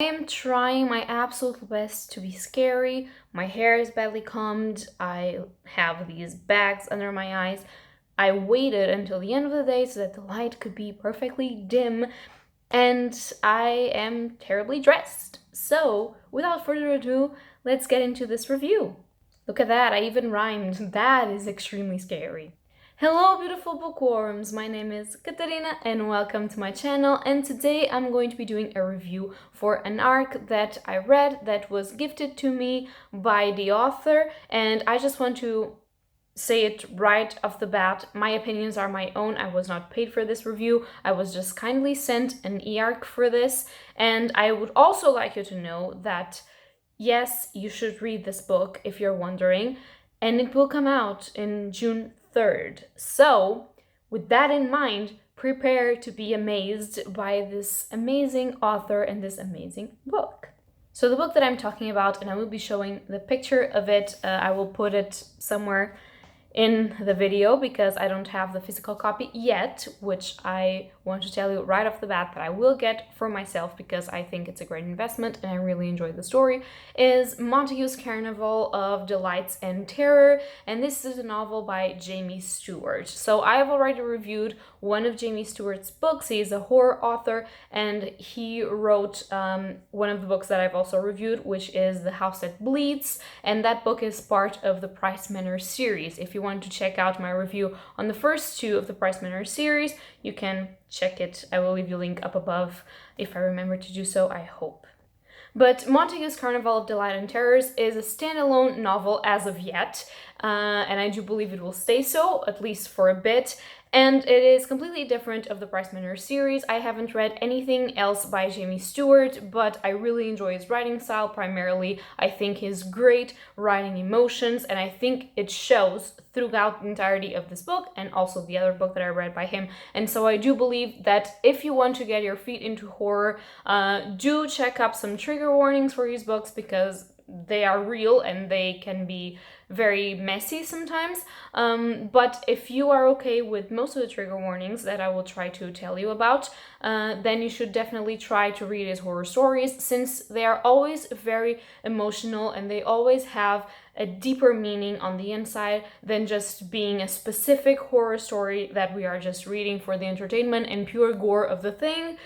I am trying my absolute best to be scary. My hair is badly combed. I have these bags under my eyes. I waited until the end of the day so that the light could be perfectly dim, and I am terribly dressed. So, without further ado, let's get into this review. Look at that, I even rhymed. That is extremely scary. Hello beautiful bookworms, my name is Katarina and welcome to my channel, and today I'm going to be doing a review for an arc that I read that was gifted to me by the author, and I just want to say it right off the bat, my opinions are my own. I was not paid for this review, I was just kindly sent an e-arc for this, and I would also like you to know that yes, you should read this book if you're wondering, and it will come out in June 3rd. So, with that in mind, prepare to be amazed by this amazing author and this amazing book. So the book that I'm talking about, and I will be showing the picture of it, I will put it somewhere in the video because I don't have the physical copy yet, which I want to tell you right off the bat that I will get for myself because I think it's a great investment and I really enjoyed the story, is Montague's Carnival of Delights and Terror, and this is a novel by Jamie Stewart. So I have already reviewed one of Jamie Stewart's books. He is a horror author and he wrote one of the books that I've also reviewed, which is The House That Bleeds, and that book is part of the Price Manor series. If you want to check out my review on the first two of the Price Manor series, you can check it. I will leave you a link up above if I remember to do so, I hope. But Montague's Carnival of Delight and Terrors is a standalone novel as of yet, and I do believe it will stay so, at least for a bit. And it is completely different of the Price Manor series. I haven't read anything else by Jamie Stewart, but I really enjoy his writing style primarily. I think he's great writing emotions, and I think it shows throughout the entirety of this book and also the other book that I read by him. And so I do believe that if you want to get your feet into horror, do check up some trigger warnings for his books because they are real and they can be very messy sometimes, but if you are okay with most of the trigger warnings that I will try to tell you about, then you should definitely try to read his horror stories, since they are always very emotional and they always have a deeper meaning on the inside than just being a specific horror story that we are just reading for the entertainment and pure gore of the thing.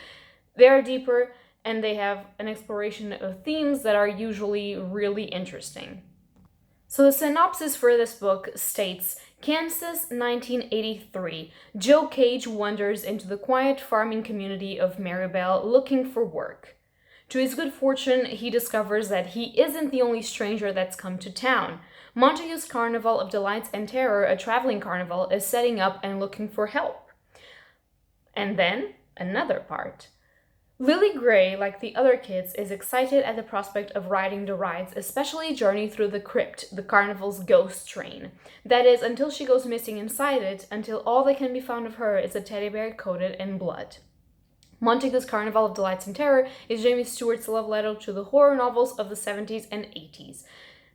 They are deeper and they have an exploration of themes that are usually really interesting. So the synopsis for this book states, Kansas, 1983. Joe Cage wanders into the quiet farming community of Maribel looking for work. To his good fortune, he discovers that he isn't the only stranger that's come to town. Montague's Carnival of Delights and Terror, a traveling carnival, is setting up and looking for help. And then, another part. Lily Gray, like the other kids, is excited at the prospect of riding the rides, especially Journey Through the Crypt, the carnival's ghost train. That is, until she goes missing inside it, until all that can be found of her is a teddy bear coated in blood. Montague's Carnival of Delights and Terror is Jamie Stewart's love letter to the horror novels of the 70s and 80s.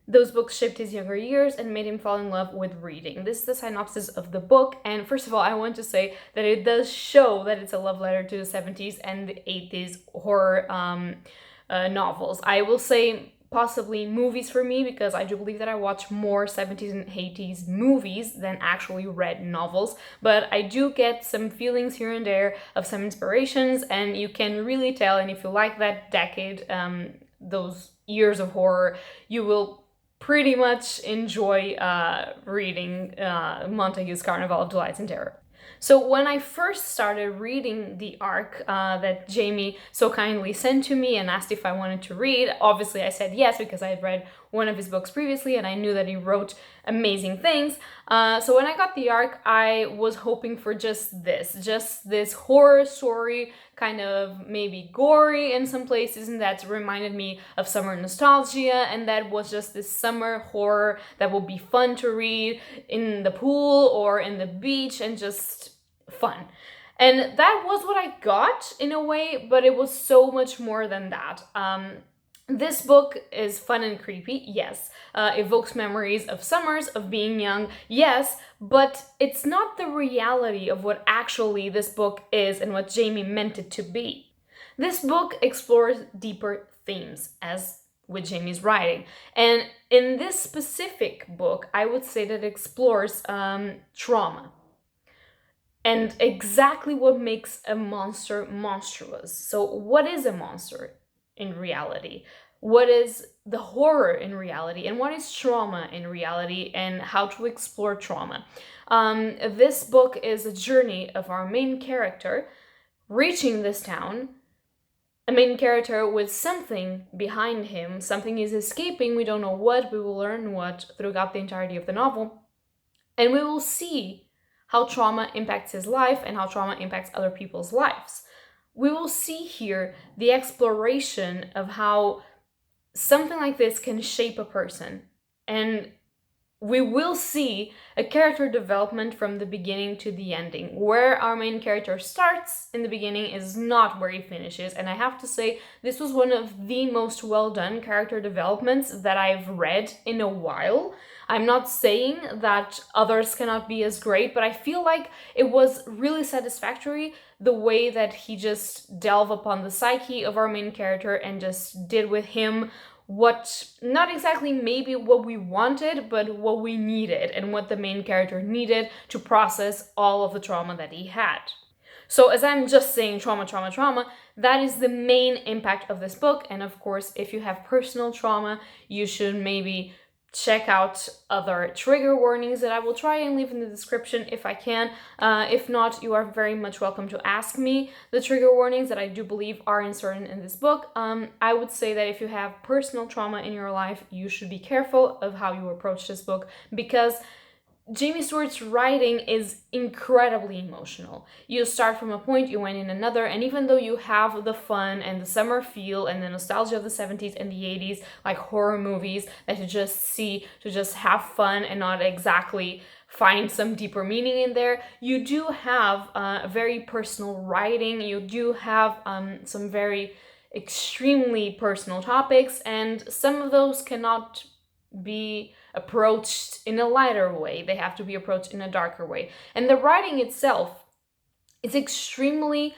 Those books shaped his younger years and made him fall in love with reading. This is the synopsis of the book, and first of all, I want to say that it does show that it's a love letter to the 70s and the 80s horror novels. I will say possibly movies for me, because I do believe that I watch more 70s and 80s movies than actually read novels, but I do get some feelings here and there of some inspirations, and you can really tell, and if you like that decade, those years of horror, you will pretty much enjoy reading Montague's Carnival of Delights and Terror. So when I first started reading the arc that Jamie so kindly sent to me and asked if I wanted to read, obviously I said yes because I had read one of his books previously and I knew that he wrote amazing things. So when I got the arc, I was hoping for just this horror story, kind of maybe gory in some places, and that reminded me of summer nostalgia, and that was just this summer horror that would be fun to read in the pool or in the beach and just fun. And that was what I got in a way, but it was so much more than that. This book is fun and creepy, yes. Evokes memories of summers, of being young, yes, but it's not the reality of what actually this book is and what Jamie meant it to be. This book explores deeper themes, as with Jamie's writing. And in this specific book, I would say that it explores trauma and exactly what makes a monster monstrous. So, what is a monster in reality? What is the horror in reality? And what is trauma in reality? And how to explore trauma. This book is a journey of our main character reaching this town, a main character with something behind him. Something is escaping. We don't know what. We will learn what throughout the entirety of the novel. And we will see how trauma impacts his life and how trauma impacts other people's lives. We will see here the exploration of how something like this can shape a person. And we will see a character development from the beginning to the ending. Where our main character starts in the beginning is not where he finishes. And I have to say, this was one of the most well done character developments that I've read in a while. I'm not saying that others cannot be as great, but I feel like it was really satisfactory the way that he just delved upon the psyche of our main character and just did with him what, not exactly maybe what we wanted, but what we needed and what the main character needed to process all of the trauma that he had. So as I'm just saying trauma, trauma, trauma, that is the main impact of this book. And of course, if you have personal trauma, you should maybe check out other trigger warnings that I will try and leave in the description if I can. If not, you are very much welcome to ask me the trigger warnings that I do believe are inserted in this book. I would say that if you have personal trauma in your life, you should be careful of how you approach this book, because Jamie Stewart's writing is incredibly emotional. You start from a point, you end in another, and even though you have the fun and the summer feel and the nostalgia of the 70s and the 80s, like horror movies that you just see to just have fun and not exactly find some deeper meaning in there, you do have very personal writing, you do have some very extremely personal topics, and some of those cannot be approached in a lighter way. They have to be approached in a darker way. And the writing itself is extremely,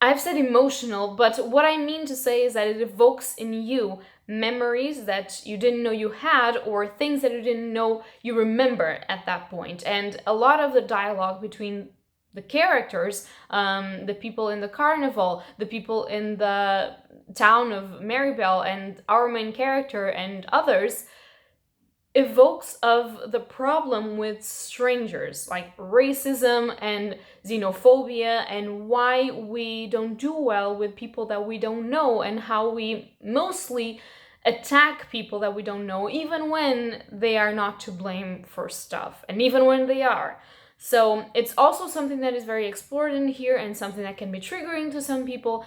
I've said emotional, but what I mean to say is that it evokes in you memories that you didn't know you had, or things that you didn't know you remember at that point. And a lot of the dialogue between the characters, the people in the carnival, the people in the town of Marybelle, and our main character and others, evokes of the problem with strangers, like racism and xenophobia, and why we don't do well with people that we don't know, and how we mostly attack people that we don't know, even when they are not to blame for stuff, and even when they are. So it's also something that is very explored in here, and something that can be triggering to some people,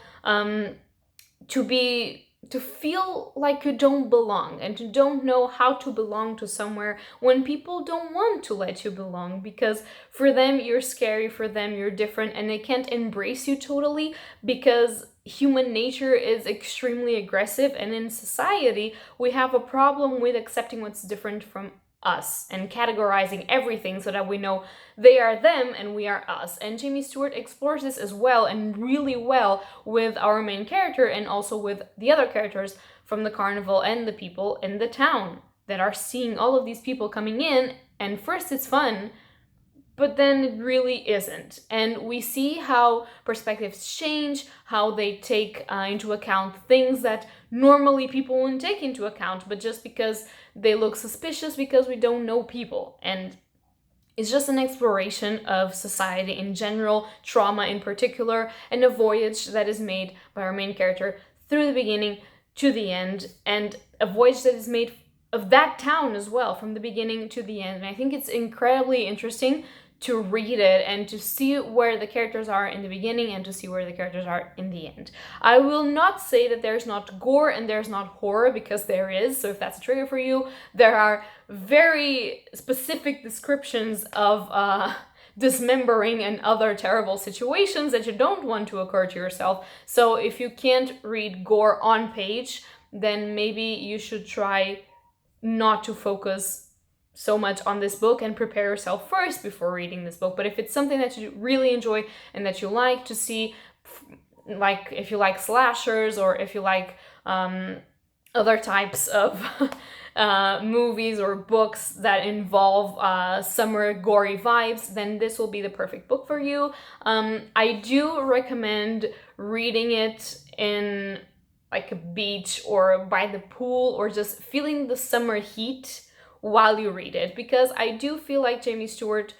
to feel like you don't belong and to don't know how to belong to somewhere when people don't want to let you belong, because for them you're scary, for them you're different, and they can't embrace you totally, because human nature is extremely aggressive, and in society we have a problem with accepting what's different from us and categorizing everything so that we know they are them and we are us. And Jamie Stewart explores this as well, and really well, with our main character and also with the other characters from the carnival and the people in the town that are seeing all of these people coming in. And first it's fun, but then it really isn't. And we see how perspectives change, how they take into account things that normally people wouldn't take into account, but just because they look suspicious, because we don't know people. And it's just an exploration of society in general, trauma in particular, and a voyage that is made by our main character through the beginning to the end, and a voyage that is made of that town as well, from the beginning to the end. And I think it's incredibly interesting to read it and to see where the characters are in the beginning and to see where the characters are in the end. I will not say that there's not gore and there's not horror, because there is. So if that's a trigger for you, there are very specific descriptions of dismembering and other terrible situations that you don't want to occur to yourself. So if you can't read gore on page, then maybe you should try not to focus so much on this book and prepare yourself first before reading this book. But if it's something that you really enjoy and that you like to see like if you like slashers, or if you like other types of movies or books that involve summer gory vibes, then this will be the perfect book for you. I do recommend reading it in like a beach or by the pool, or just feeling the summer heat while you read it, because I do feel like Jamie Stewart,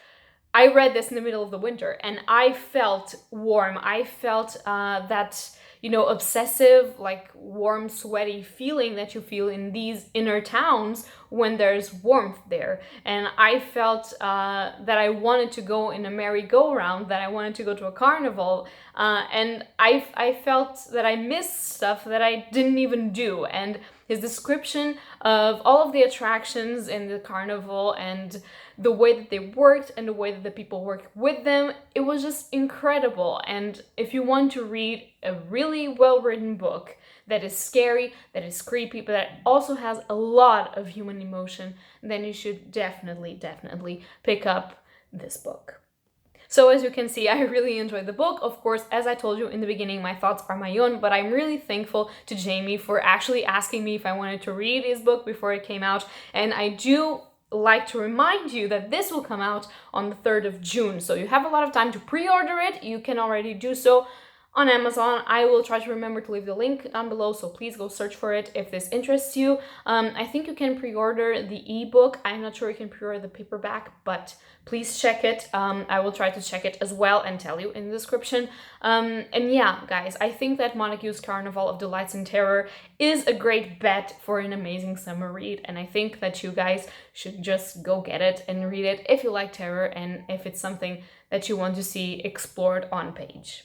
I read this in the middle of the winter and I felt warm. I felt that, obsessive, like warm, sweaty feeling that you feel in these inner towns when there's warmth there. And I felt that I wanted to go in a merry-go-round, that I wanted to go to a carnival. And I felt that I missed stuff that I didn't even do. And his description of all of the attractions in the carnival and the way that they worked and the way that the people worked with them, it was just incredible. And if you want to read a really well-written book that is scary, that is creepy, but that also has a lot of human emotion, then you should definitely pick up this book. So as you can see, I really enjoyed the book. Of course, as I told you in the beginning, my thoughts are my own, but I'm really thankful to Jamie for actually asking me if I wanted to read his book before it came out. And I do like to remind you that this will come out on the 3rd of June. So you have a lot of time to pre-order it. You can already do so on Amazon. I will try to remember to leave the link down below, so please go search for it if this interests you. I think you can pre-order the ebook. I'm not sure you can pre-order the paperback, but please check it. I will try to check it as well and tell you in the description. And yeah, guys, I think that Montague's Carnival of Delights and Terror is a great bet for an amazing summer read, and I think that you guys should just go get it and read it if you like terror and if it's something that you want to see explored on page.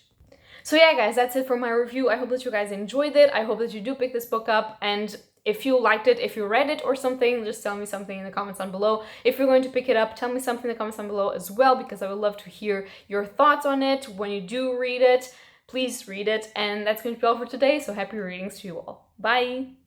So yeah, guys, that's it for my review. I hope that you guys enjoyed it. I hope that you do pick this book up, and if you liked it, if you read it or something, just tell me something in the comments down below. If you're going to pick it up, tell me something in the comments down below as well, because I would love to hear your thoughts on it. When you do read it, please read it. And that's going to be all for today, so happy readings to you all. Bye!